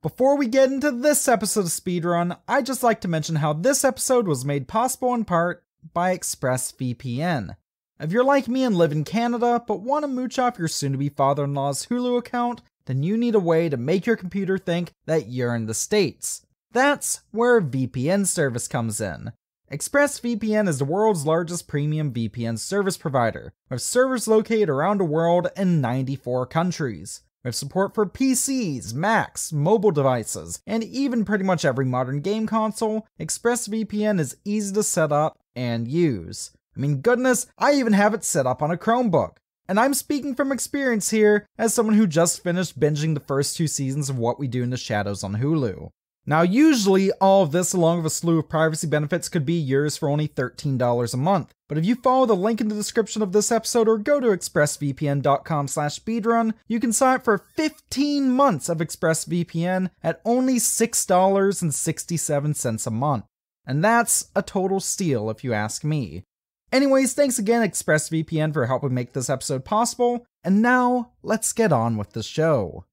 Before we get into this episode of Speedrun, I'd just like to mention how this episode was made possible in part by ExpressVPN. If you're like me and live in Canada, but want to mooch off your soon-to-be father-in-law's Hulu account, then you need a way to make your computer think that you're in the States. That's where a VPN service comes in. ExpressVPN is the world's largest premium VPN service provider, with servers located around the world in 94 countries. With support for PCs, Macs, mobile devices, and even pretty much every modern game console, ExpressVPN is easy to set up and use. I mean, goodness, I even have it set up on a Chromebook. And I'm speaking from experience here, as someone who just finished binging the first 2 seasons of What We Do in the Shadows on Hulu. Now, usually, all of this along with a slew of privacy benefits could be yours for only $13 a month. But if you follow the link in the description of this episode or go to expressvpn.com/speedrun, you can sign up for 15 months of ExpressVPN at only $6.67 a month. And that's a total steal if you ask me. Anyways, thanks again ExpressVPN for helping make this episode possible. And now, let's get on with the show.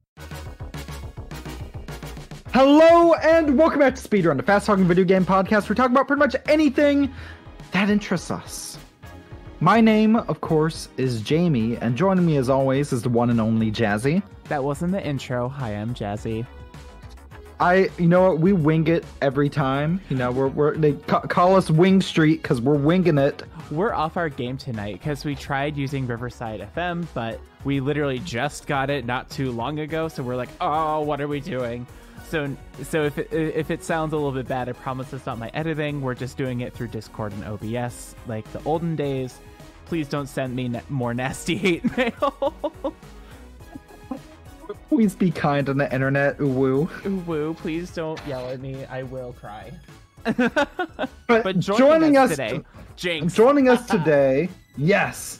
Hello and welcome back to Speedrun, the fast-talking video game podcast. We talk about pretty much anything that interests us. My name, of course, is Jamie, and joining me as always is the one and only Jazzie. That wasn't the intro. Hi, I'm Jazzie. You know what, we wing it every time. You know, they call us Wing Street because we're winging it. We're off our game tonight because we tried using Riverside FM, but we literally just got it not too long ago, so we're like, oh, what are we doing? So if it sounds a little bit bad, I promise it's not my editing. We're just doing it through Discord and OBS like the olden days. Please don't send me more nasty hate mail. Please be kind on the internet, ooh-woo. Ooh-woo, please don't yell at me. I will cry. but joining us today, Jinx. Joining us today, yes,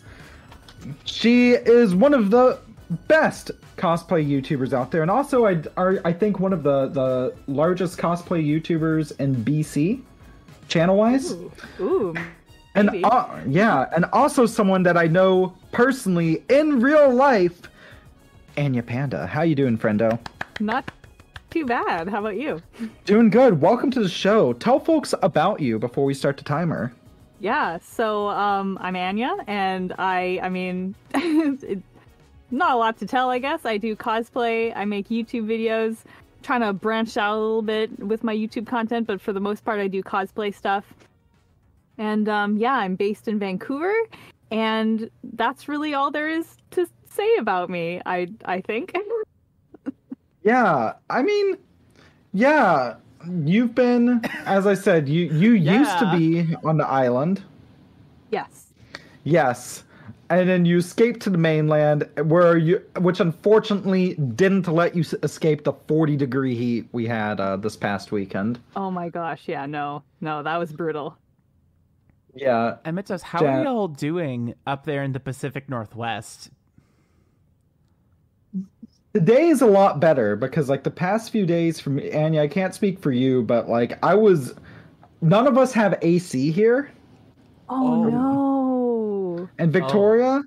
she is one of the best cosplay YouTubers out there, and also I think one of the largest cosplay YouTubers in BC, channel-wise. Ooh, and maybe. And also someone that I know personally in real life, AnyaPanda. How you doing, friendo? Not too bad. How about you? Doing good. Welcome to the show. Tell folks about you before we start the timer. Yeah, so I'm Anya, and I mean, not a lot to tell, I guess. I do cosplay, I make YouTube videos, trying to branch out a little bit with my YouTube content, but for the most part I do cosplay stuff. And yeah, I'm based in Vancouver, and that's really all there is to say about me, I think. Yeah, I mean, yeah, you've been, as I said, you used to be on the island. Yes. Yes. And then you escaped to the mainland, which unfortunately didn't let you escape the 40-degree heat we had this past weekend. Oh my gosh, yeah, no, that was brutal. Yeah. Emitos, how are you all doing up there in the Pacific Northwest? Today is a lot better because, like, the past few days from Anya, I can't speak for you, but, like, none of us have AC here. Oh. No. And Victoria.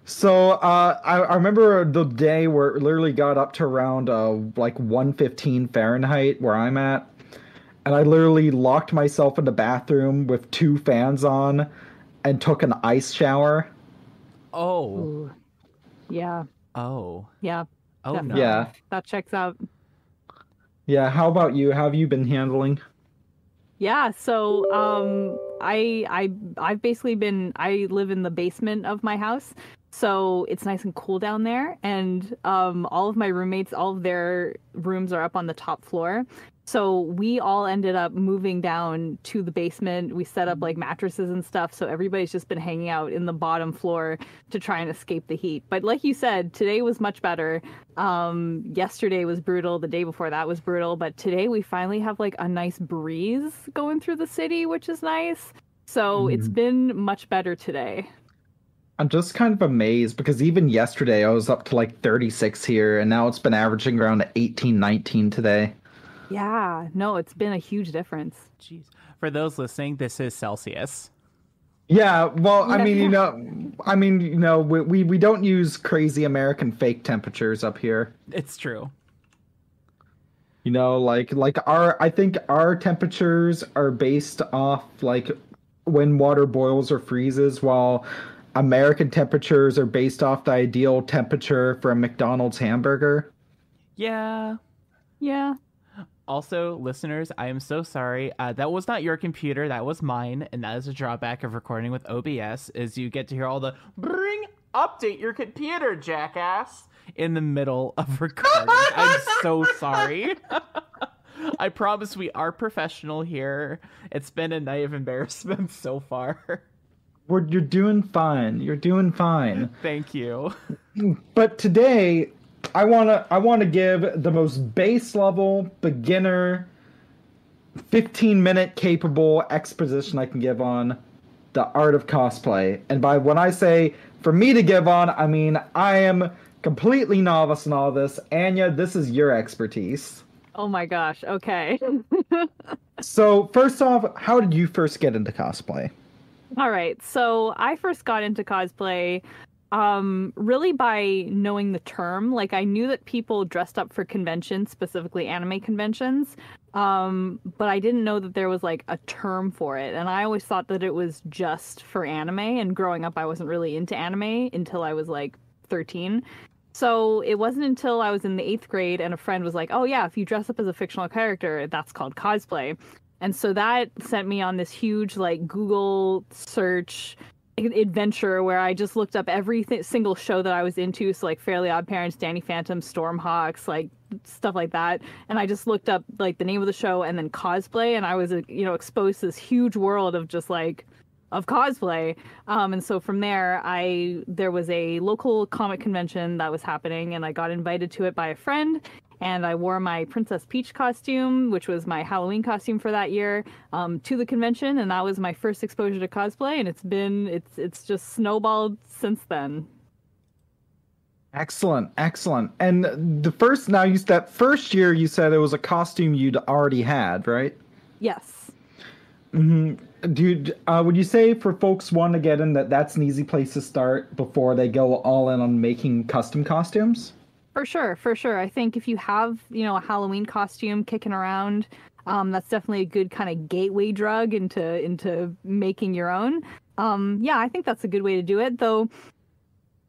So I remember the day where it literally got up to around like 115 Fahrenheit where I'm at. And I literally locked myself in the bathroom with 2 fans on and took an ice shower. Oh. Ooh. Yeah. Oh. Yeah. Oh, definitely. no. Yeah. That checks out. Yeah, how about you? How have you been handling? Yeah, so I've basically I live in the basement of my house, so it's nice and cool down there, and all of my roommates, all of their rooms are up on the top floor. So we all ended up moving down to the basement. We set up like mattresses and stuff, so everybody's just been hanging out in the bottom floor to try and escape the heat. But like you said, today was much better. Yesterday was brutal, the day before that was brutal, but today we finally have like a nice breeze going through the city, which is nice. So it's been much better today. I'm just kind of amazed because even yesterday I was up to like 36 here, and now it's been averaging around 18, 19 today. Yeah, no, it's been a huge difference. Jeez. For those listening, this is Celsius. Yeah, well, I mean, we don't use crazy American fake temperatures up here. It's true. I think our temperatures are based off like when water boils or freezes, while American temperatures are based off the ideal temperature for a McDonald's hamburger. Yeah. Yeah. Also, listeners, I am so sorry. That was not your computer. That was mine, and that is a drawback of recording with OBS. Is you get to hear all the update your computer, jackass, in the middle of recording. I'm so sorry. I promise we are professional here. It's been a night of embarrassment so far. You're doing fine. You're doing fine. Thank you. But today, I wanna give the most base level beginner 15-minute capable exposition I can give on the art of cosplay. And by when I say for me to give on, I mean I am completely novice in all this. Anya, this is your expertise. Oh my gosh. Okay. So first off, how did you first get into cosplay? All right. So I first got into cosplay really by knowing the term. Like I knew that people dressed up for conventions, specifically anime conventions. But I didn't know that there was like a term for it. And I always thought that it was just for anime. And growing up, I wasn't really into anime until I was like 13. So it wasn't until I was in the 8th grade and a friend was like, oh yeah, if you dress up as a fictional character, that's called cosplay. And so that sent me on this huge like Google search adventure where I just looked up every single show that I was into. So like Fairly Odd Parents, Danny Phantom, Stormhawks, like stuff like that. And I just looked up like the name of the show and then cosplay. And I was, exposed to this huge world of just like, of cosplay. And so from there, there was a local comic convention that was happening and I got invited to it by a friend. And I wore my Princess Peach costume, which was my Halloween costume for that year, to the convention, and that was my first exposure to cosplay. And it's just snowballed since then. Excellent, excellent. And that first year you said it was a costume you'd already had, right? Yes. Dude, would you say for folks want to get in that's an easy place to start before they go all in on making custom costumes? For sure. I think if you have, a Halloween costume kicking around, that's definitely a good kind of gateway drug into making your own. Yeah, I think that's a good way to do it, though.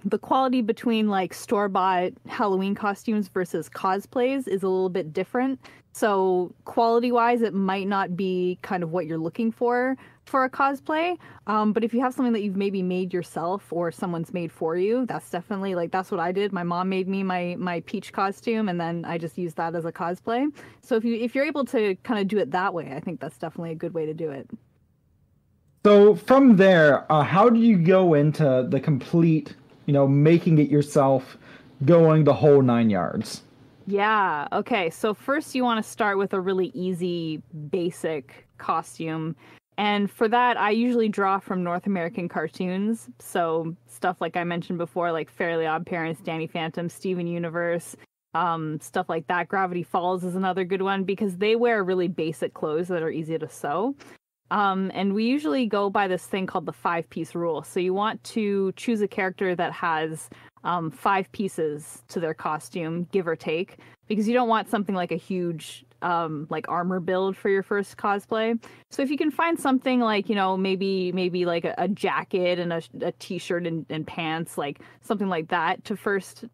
The quality between like store-bought Halloween costumes versus cosplays is a little bit different. So quality-wise, it might not be kind of what you're looking for a cosplay. But if you have something that you've maybe made yourself or someone's made for you, that's definitely like, that's what I did. My mom made me my Peach costume and then I just used that as a cosplay. So if you're able to kind of do it that way, I think that's definitely a good way to do it. So from there, how do you go into the complete, making it yourself, going the whole 9 yards? Yeah. Okay. So first you want to start with a really easy, basic costume. And for that, I usually draw from North American cartoons. So stuff like I mentioned before, like Fairly Odd Parents, Danny Phantom, Steven Universe, stuff like that. Gravity Falls is another good one because they wear really basic clothes that are easy to sew. And we usually go by this thing called the 5-piece rule. So you want to choose a character that has 5 pieces to their costume, give or take, because you don't want something like a huge like armor build for your first cosplay. So if you can find something like, maybe like a jacket and a t-shirt and pants, like something like that to first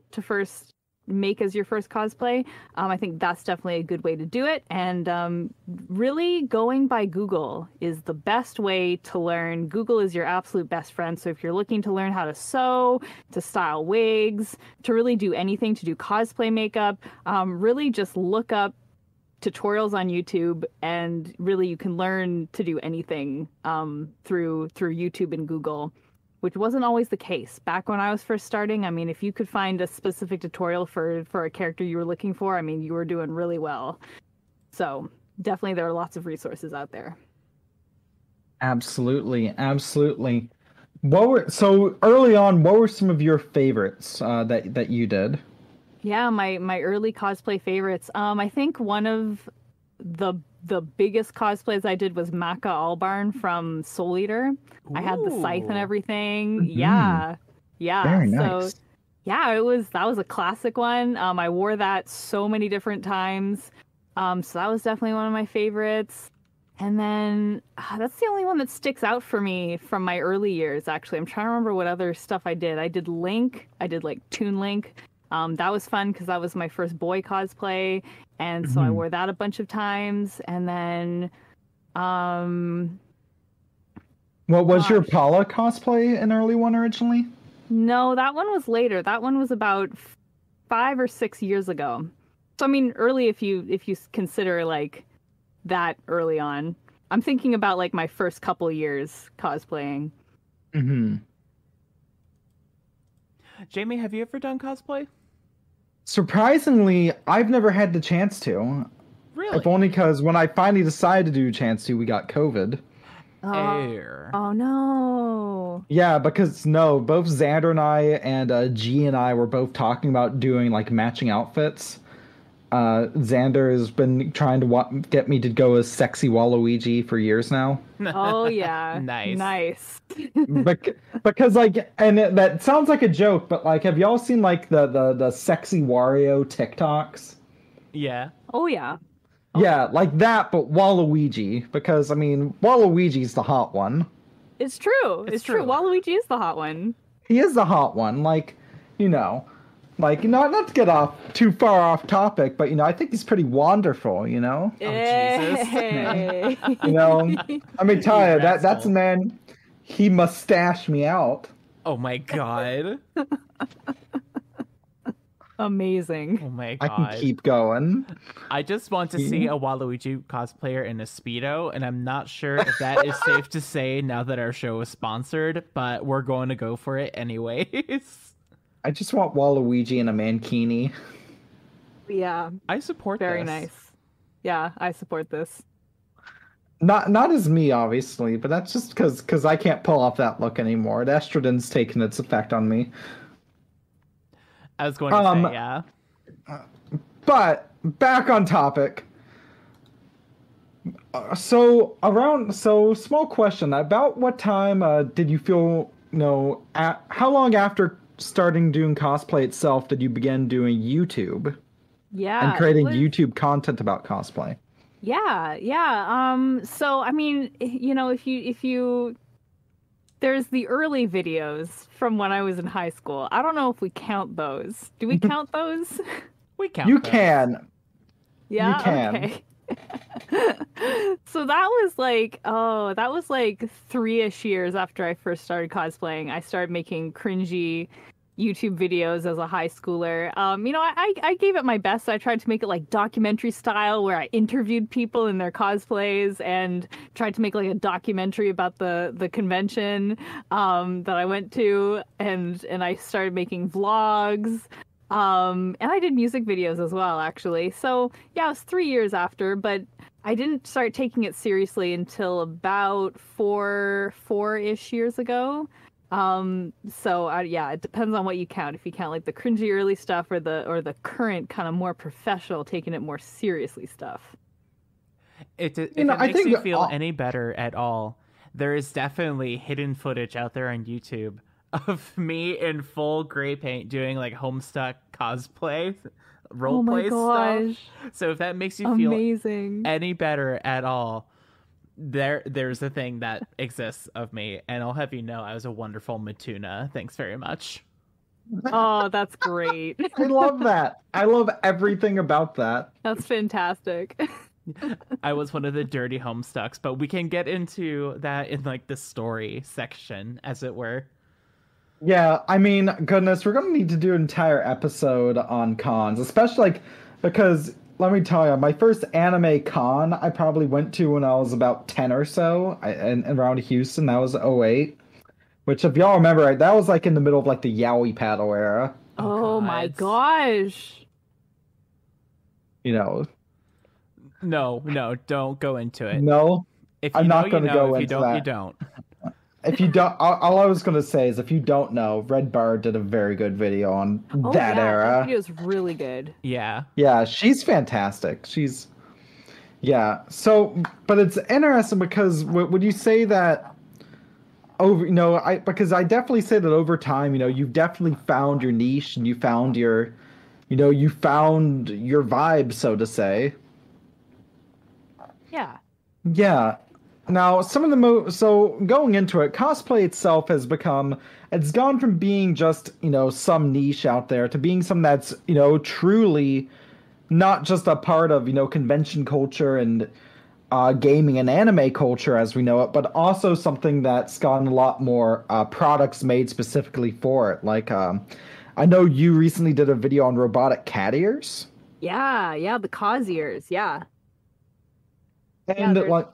make as your first cosplay, I think that's definitely a good way to do it. And really going by Google is the best way to learn. Google is your absolute best friend. So if you're looking to learn how to sew, to style wigs, to really do anything, to do cosplay makeup, really just look up tutorials on YouTube, and really you can learn to do anything through YouTube and Google, which wasn't always the case back when I was first starting. I mean, if you could find a specific tutorial for a character you were looking for, I mean, you were doing really well. So definitely there are lots of resources out there. Absolutely. So early on, what were some of your favorites that you did? Yeah, my early cosplay favorites. I think one of the biggest cosplays I did was Maka Albarn from Soul Eater. Ooh. I had the scythe and everything. Mm-hmm. Yeah. Very nice. So yeah, that was a classic one. I wore that so many different times. So that was definitely one of my favorites. And then that's the only one that sticks out for me from my early years, actually. I'm trying to remember what other stuff I did. I did Link. I did like Toon Link. That was fun because that was my first boy cosplay. And so I wore that a bunch of times. And then, What was your Paula cosplay an early one originally? no, that one was later. That one was about 5 or 6 years ago. So I mean, early if you consider like that early on. I'm thinking about like my first couple years cosplaying. Mm-hmm. Jamie, have you ever done cosplay? Surprisingly, I've never had the chance to. Really? If only because when I finally decided to do a chance to, we got COVID. Air. Oh no. Yeah, because both Xander and I and G and I were both talking about doing like matching outfits. Xander has been trying to get me to go as sexy Waluigi for years now. Oh yeah. Nice. Because like, and that sounds like a joke, but like, have y'all seen like the sexy Wario TikToks? Yeah. Oh yeah. Yeah, like that, but Waluigi. Because I mean, Waluigi's the hot one. It's true. It's true. Waluigi is the hot one. He is the hot one. Like, not to get off too far off topic, but I think he's pretty wonderful. Oh, Jesus. Hey. I mean, tell you that's a man. He mustache me out. Oh my god. Amazing. Oh my I god. can keep going. I just want to see a Waluigi cosplayer in a Speedo, and I'm not sure if that is safe to say now that our show is sponsored, but we're going to go for it anyways. I just want Waluigi in a mankini. Yeah. I support Very this. nice. Yeah, I support this. Not as me, obviously, but that's just because I can't pull off that look anymore. The estrogen's taken its effect on me. I was going to say, yeah. But back on topic. So small question. About what time did you feel, how long after starting doing cosplay itself did you begin doing YouTube? Yeah. And creating YouTube content about cosplay? Yeah. So I mean, if you there's the early videos from when I was in high school. I don't know if we count those. Do we count those? We count You those. can. Yeah. You can. Okay. So that was like 3-ish years after I first started cosplaying. I started making cringy YouTube videos as a high schooler. I gave it my best. I tried to make it like documentary style where I interviewed people in their cosplays and tried to make like a documentary about the convention that I went to, and I started making vlogs. And I did music videos as well, actually. So yeah, it was 3 years after, but I didn't start taking it seriously until about four-ish years ago. It depends on what you count. If you count like the cringy early stuff or the current kind of more professional, taking it more seriously stuff. If it makes you feel any better at all, there is definitely hidden footage out there on YouTube of me in full gray paint doing like Homestuck cosplay, roleplay stuff. So if that makes you feel any better at all, there's a thing that exists of me, and I'll have you know I was a wonderful Matuna. Thanks very much. Oh, that's great. I love that. I love everything about that. That's fantastic. I was one of the dirty Homestucks, but we can get into that in like the story section, as it were. Yeah, I mean, goodness, we're gonna need to do an entire episode on cons, especially like because let me tell you, my first anime con I probably went to when I was about 10 or so, around Houston. That was '08, which if y'all remember, right, that was like in the middle of like the Yaoi paddle era. Oh my gosh. No, don't go into it. No, if I'm not going to go into into that. that. You don't. If you don't, all I was going to say is if you don't know, Red Bar did a very good video on that era. That video is really good. Yeah. Yeah, she's fantastic. Yeah. So, but it's interesting because would you say that because I definitely say that over time, you've definitely found your niche and you found your vibe, so to say. Yeah. Yeah. Now, some of the so going into it, cosplay itself has become it's gone from being just, some niche out there to being something that's, truly not just a part of, convention culture and gaming and anime culture as we know it, but also something that's gotten a lot more products made specifically for it. Like, I know you recently did a video on robotic cat ears. Yeah, the cause ears. Yeah. Yeah, And, there's like,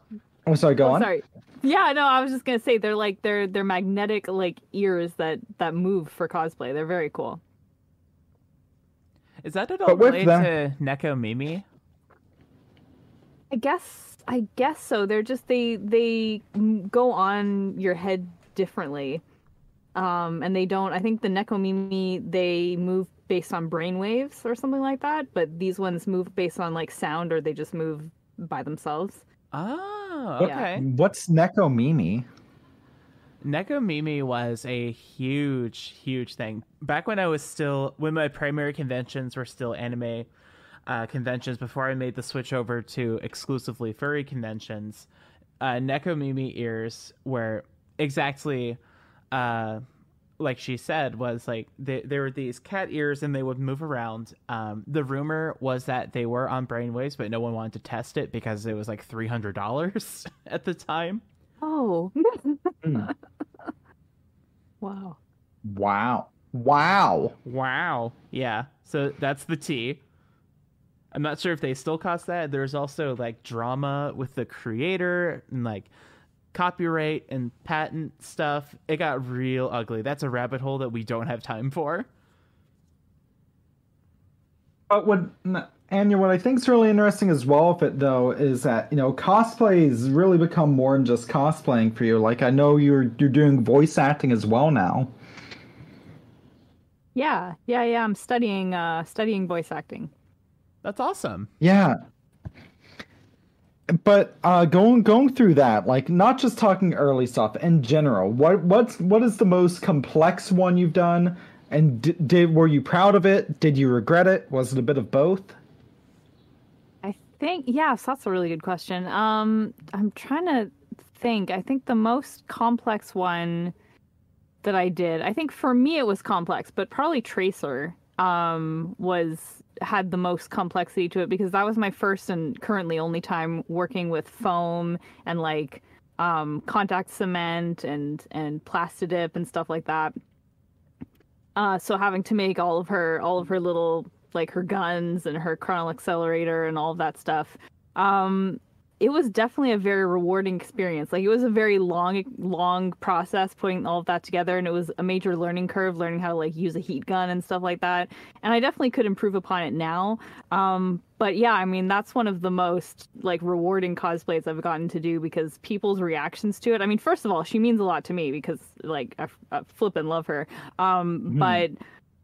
I'm sorry, go Oh, on. sorry. Yeah, no, I was just gonna say they're like they're magnetic like ears that move for cosplay. They're very cool. Is that at all But with related that, to Neko Mimi? I guess so. They're just go on your head differently. And they don't. I think the Nekomimi they move based on brain waves or something like that, but these ones move based on like sound or they just move by themselves. Oh, what, Yeah. okay. what's Neko Mimi? Neko Mimi was a huge, huge thing. Back when my primary conventions were still anime conventions, before I made the switch over to exclusively furry conventions, Neko Mimi ears were exactly like she said, was like there were these cat ears and they would move around. The rumor was that they were on brainwaves, but no one wanted to test it because it was like $300 at the time. Oh. Hmm. Wow. Wow. Wow. Wow. Yeah. So that's the T. I'm not sure if they still cost that. There's also like drama with the creator and like copyright and patent stuff. It got real ugly. That's a rabbit hole that we don't have time for. But Anya, what I think is really interesting as well with it though is that, cosplay has really become more than just cosplaying for you. Like I know you're doing voice acting as well now. Yeah. I'm studying voice acting. That's awesome. Yeah. But going through that, like not just talking early stuff in general, what is the most complex one you've done? And were you proud of it? Did you regret it? Was it a bit of both? I think yes, that's a really good question. I'm trying to think. I think the most complex one that I did, I think for me it was complex, but probably Tracer had the most complexity to it because that was my first and currently only time working with foam and like contact cement and plastidip and stuff like that. So having to make all of her little like her guns and her chronal accelerator and all of that stuff. It was definitely a very rewarding experience. Like it was a very long process putting all of that together, and it was a major learning curve, learning how to like use a heat gun and stuff like that. And I definitely could improve upon it now. But yeah, I mean that's one of the most like rewarding cosplays I've gotten to do because people's reactions to it. I mean, first of all, she means a lot to me because like I flip and love her. But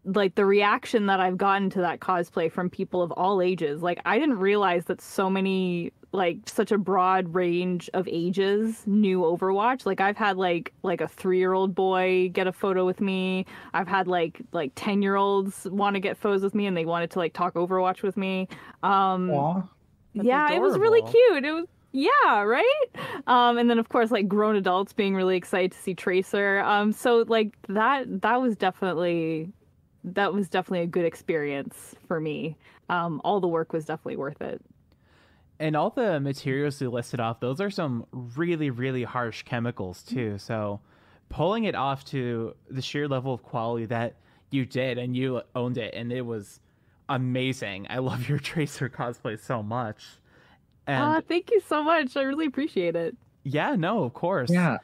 like the reaction that I've gotten to that cosplay from people of all ages, like I didn't realize that so many like such a broad range of ages knew Overwatch. Like I've had like a 3-year-old boy get a photo with me. I've had like 10-year-olds want to get photos with me and they wanted to like talk Overwatch with me. Aw. Yeah, it was really cute. It was yeah, right? And then of course like grown adults being really excited to see Tracer. So like that was definitely a good experience for me. All the work was definitely worth it. And all the materials you listed off, those are some really, really harsh chemicals too. So pulling it off to the sheer level of quality that you did and you owned it, and it was amazing. I love your Tracer cosplay so much. And Thank you so much. I really appreciate it. yeah, no, of course. Yeah.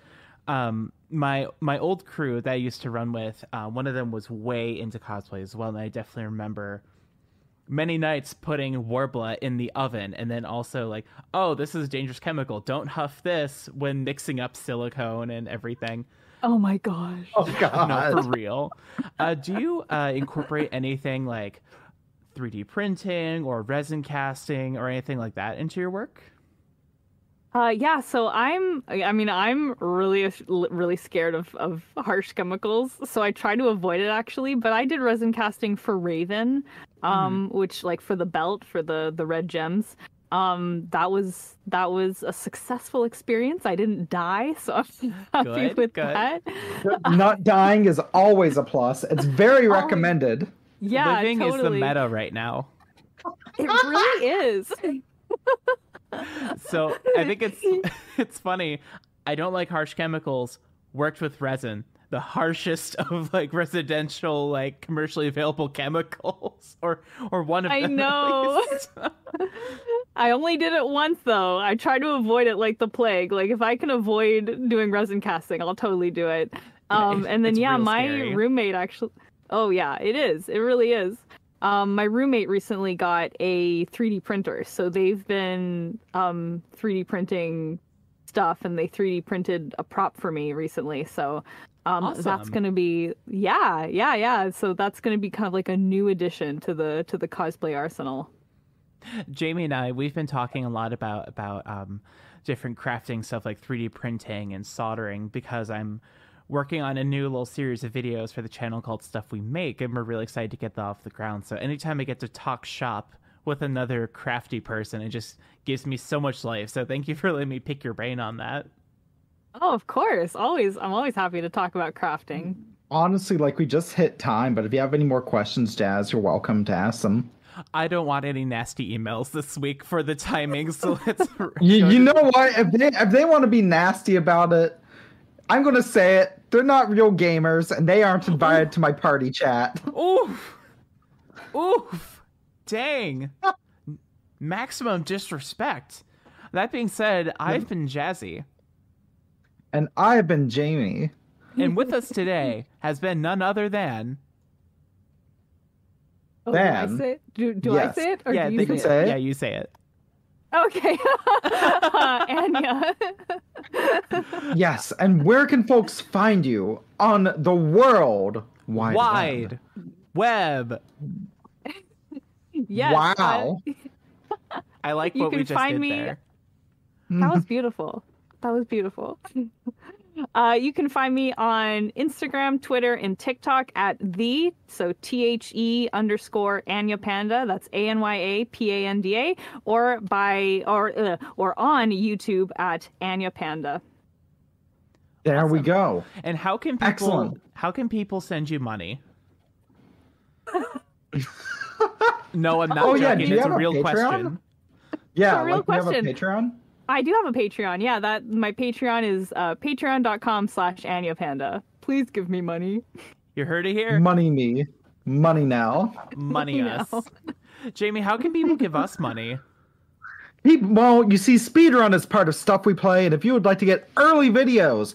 My old crew that I used to run with, one of them was way into cosplay as well, and I definitely remember many nights putting Warbler in the oven and then also like, oh, this is a dangerous chemical. Don't huff this when mixing up silicone and everything. Oh my gosh. Oh God. No, for real. Do you incorporate anything like 3D printing or resin casting or anything like that into your work? Yeah, so I'm really scared of harsh chemicals, so I try to avoid it actually, but I did resin casting for Raven, which like for the belt, for the red gems. That was a successful experience. I didn't die, so I'm happy with that. Not dying is always a plus. It's very recommended. Yeah, living totally. is the meta right now. It really is. So I think it's funny. I don't like harsh chemicals. Worked with resin, the harshest of like residential, like commercially available chemicals, or one of them. I know. I only did it once though. I try to avoid it like the plague. Like if I can avoid doing resin casting, I'll totally do it. And then my scary. roommate actually. Oh yeah, it is. It really is. My roommate recently got a 3D printer, so they've been 3D printing stuff, and they 3D printed a prop for me recently. So Awesome. that's gonna be yeah. So that's gonna be kind of like a new addition to the cosplay arsenal. Jamie and I, we've been talking a lot about different crafting stuff like 3D printing and soldering, because I'm working on a new little series of videos for the channel called Stuff We Make, and we're really excited to get that off the ground. So anytime I get to talk shop with another crafty person, it just gives me so much life. So thank you for letting me pick your brain on that. Oh, of course. I'm always happy to talk about crafting. Honestly, like we just hit time, but if you have any more questions, Jazz, you're welcome to ask them. I don't want any nasty emails this week for the timing, so let's... You know what? If they want to be nasty about it, I'm going to say it. They're not real gamers, and they aren't invited to my party chat. Oof. Dang. Maximum disrespect. That being said, I've been Jazzie. And I've been Jamie. And with us today has been none other than... Oh, Ban. do I say it? Do Yes. I say it? Or Yeah, do they you can say say it. Yeah, you say it. it? Okay. Anya. Yes, and where can folks find you on the world Wide web. Yes. Wow. I like You what can we just find did me- there. That was beautiful. You can find me on Instagram, Twitter, and TikTok at THE_AnyaPanda. That's ANYAPANDA, or on YouTube at AnyaPanda. There we go. And how can Excellent. people send you money? No, I'm not Oh, yeah, joking. do you It's a have a real Patreon? question. Yeah, It's a real like we have a question. Patreon? I do have a Patreon. Yeah, my Patreon is patreon.com/AnyaPanda. Please give me money. You heard it here. Money me. Money now. Money Now. us. Jamie, how can people give us money? Well, you see, Speedrun is part of Stuff We Play, and if you would like to get early videos,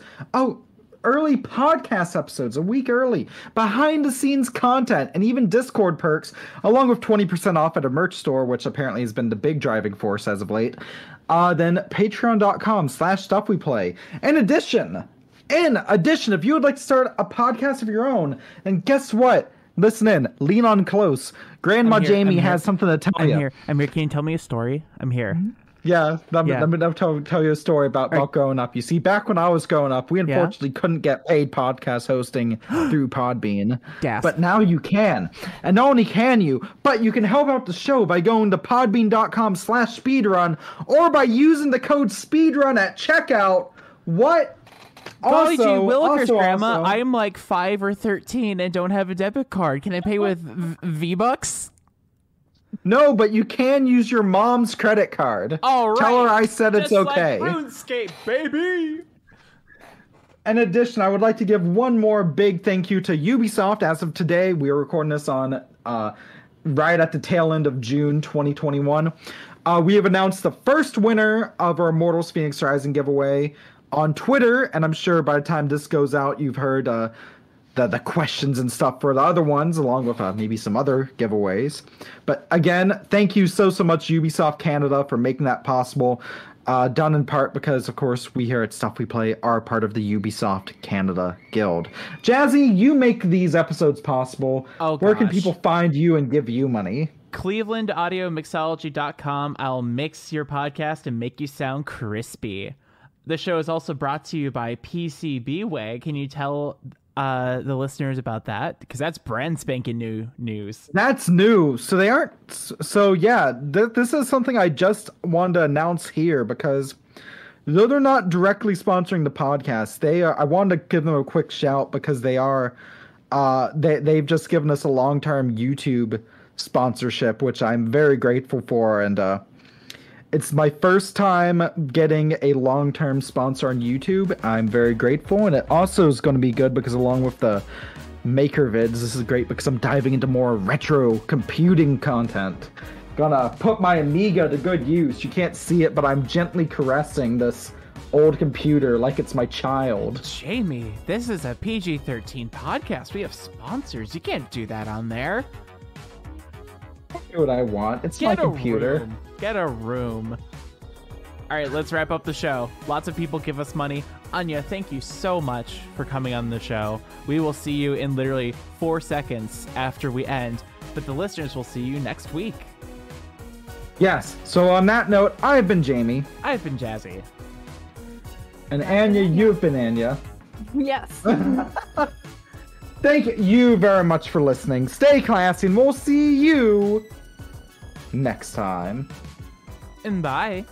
early podcast episodes a week early, behind-the-scenes content, and even Discord perks, along with 20% off at a merch store, which apparently has been the big driving force as of late, then patreon.com/stuffweplay. In addition, if you would like to start a podcast of your own, then guess what? Listen in. Lean on close. Grandma I'm here, Jamie I'm here. has something to tell I'm you. here. Can you tell me a story? I'm here. Yeah, let me tell you a story about Right. growing up. You see, back when I was growing up, we unfortunately couldn't get paid podcast hosting through Podbean. Gasp. But now you can. And not only can you, but you can help out the show by going to podbean.com/speedrun or by using the code speedrun at checkout. What? Golly gee willikers, Grandma. also- I'm like 5 or 13 and don't have a debit card. Can I pay with V-Bucks? No, but you can use your mom's credit card. All right. Tell her I said it's Just okay. like RuneScape, baby. In addition, I would like to give one more big thank you to Ubisoft. As of today, we are recording this on right at the tail end of June 2021. We have announced the first winner of our Immortals Phoenix Rising giveaway on Twitter, and I'm sure by the time this goes out, you've heard the questions and stuff for the other ones, along with maybe some other giveaways. But again, thank you so much, Ubisoft Canada, for making that possible. Done in part because, of course, we here at Stuff We Play are part of the Ubisoft Canada Guild. Jazzie, you make these episodes possible. Oh, Where can gosh. people find you and give you money? ClevelandAudioMixology.com. I'll mix your podcast and make you sound crispy. The show is also brought to you by PCBWay. Can you tell the listeners about that? Because that's brand spanking new news. That's new. So they aren't. So yeah, this is something I just wanted to announce here because though they're not directly sponsoring the podcast, they are. I wanted to give them a quick shout because they are. They've just given us a long-term YouTube sponsorship, which I'm very grateful for, and it's my first time getting a long-term sponsor on YouTube. I'm very grateful, and it also is going to be good because along with the maker vids, this is great because I'm diving into more retro computing content. Gonna put my Amiga to good use. You can't see it, but I'm gently caressing this old computer like it's my child. Jamie, this is a PG-13 podcast. We have sponsors. You can't do that on there. Do what I want. It's my computer. Get a room. All right, let's wrap up the show. Lots of people give us money. Anya, thank you so much for coming on the show. We will see you in literally 4 seconds after we end, but the listeners will see you next week. Yes. So on that note, I've been Jamie. I've been Jazzie. And Anya, you've been Anya. Yes. Thank you very much for listening. Stay classy, and we'll see you next time. And bye.